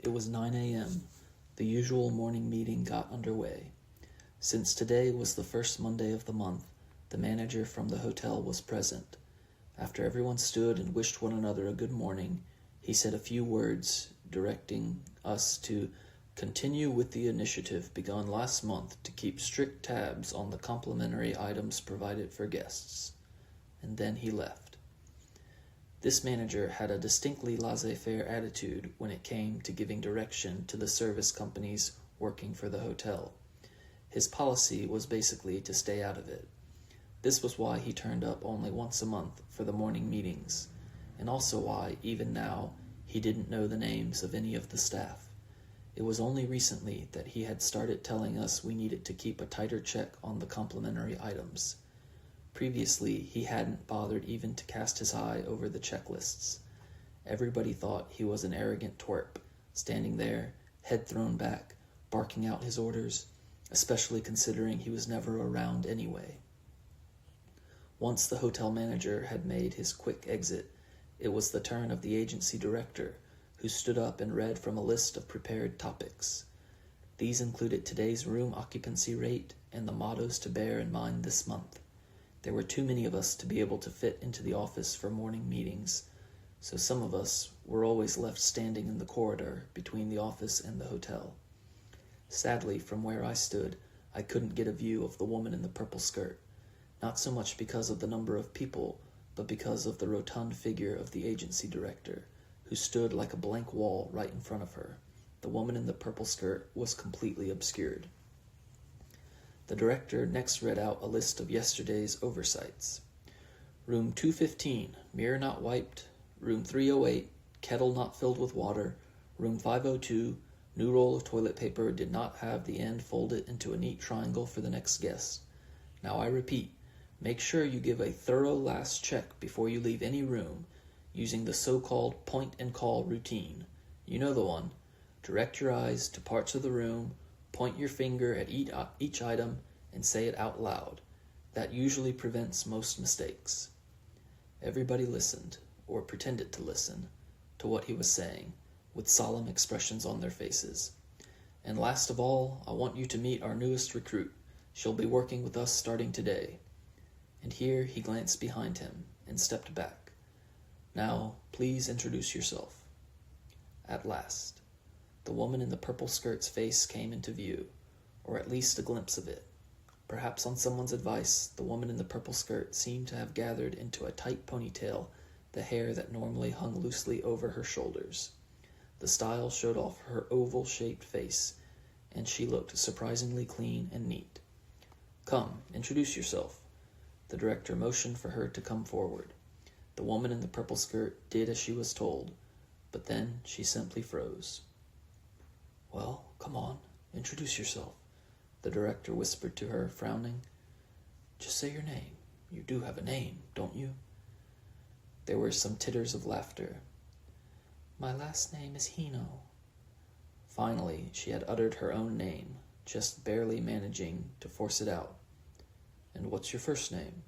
It was 9 a.m. The usual morning meeting got underway. Since today was the first Monday of the month, the manager from the hotel was present. After everyone stood and wished one another a good morning, he said a few words, directing us to continue with the initiative begun last month to keep strict tabs on the complimentary items provided for guests. And then he left. This manager had a distinctly laissez-faire attitude when it came to giving direction to the service companies working for the hotel. His policy was basically to stay out of it. This was why he turned up only once a month for the morning meetings, and also why, even now, he didn't know the names of any of the staff. It was only recently that he had started telling us we needed to keep a tighter check on the complimentary items. Previously, he hadn't bothered even to cast his eye over the checklists. Everybody thought he was an arrogant twerp, standing there, head thrown back, barking out his orders, especially considering he was never around anyway. Once the hotel manager had made his quick exit, it was the turn of the agency director, who stood up and read from a list of prepared topics. These included today's room occupancy rate and the mottos to bear in mind this month. There were too many of us to be able to fit into the office for morning meetings, so some of us were always left standing in the corridor between the office and the hotel. Sadly, from where I stood, I couldn't get a view of the woman in the purple skirt, not so much because of the number of people, but because of the rotund figure of the agency director, who stood like a blank wall right in front of her. The woman in the purple skirt was completely obscured. The director next read out a list of yesterday's oversights. Room 215, mirror not wiped. Room 308, kettle not filled with water. Room 502, new roll of toilet paper did not have the end folded into a neat triangle for the next guest. Now I repeat, make sure you give a thorough last check before you leave any room, using the so-called point-and-call routine. You know the one. Direct your eyes to parts of the room, point your finger at each item, and say it out loud. That usually prevents most mistakes. Everybody listened, or pretended to listen, to what he was saying, with solemn expressions on their faces. And last of all, I want you to meet our newest recruit. She'll be working with us starting today. And here he glanced behind him and stepped back. Now, please introduce yourself. At last, the woman in the purple skirt's face came into view, or at least a glimpse of it. Perhaps on someone's advice, the woman in the purple skirt seemed to have gathered into a tight ponytail the hair that normally hung loosely over her shoulders. The style showed off her oval-shaped face, and she looked surprisingly clean and neat. Come, introduce yourself. The director motioned for her to come forward. The woman in the purple skirt did as she was told, but then she simply froze. Well, come on, introduce yourself, the director whispered to her, frowning. Just say your name. You do have a name, don't you? There were some titters of laughter. My last name is Hino. Finally, she had uttered her own name, just barely managing to force it out. And what's your first name?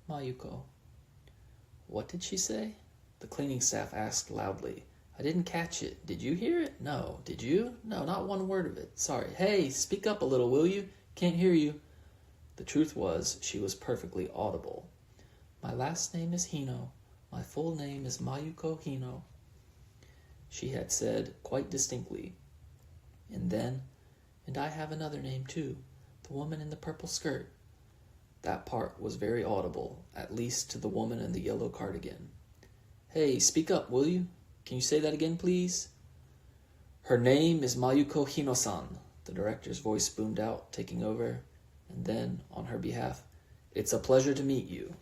Mayuko. What did she say? The cleaning staff asked loudly. I didn't catch it. Did you hear it? No. Did you? No, not one word of it. Sorry. Hey, speak up a little, will you? Can't hear you. The truth was, she was perfectly audible. My last name is Hino. My full name is Mayuko Hino. She had said quite distinctly. And then, and I have another name too, the woman in the purple skirt. That part was very audible, at least to the woman in the yellow cardigan. Hey, speak up, will you? Can you say that again, please? Her name is Mayuko Hino-san, the director's voice boomed out, taking over, and then, on her behalf, it's a pleasure to meet you.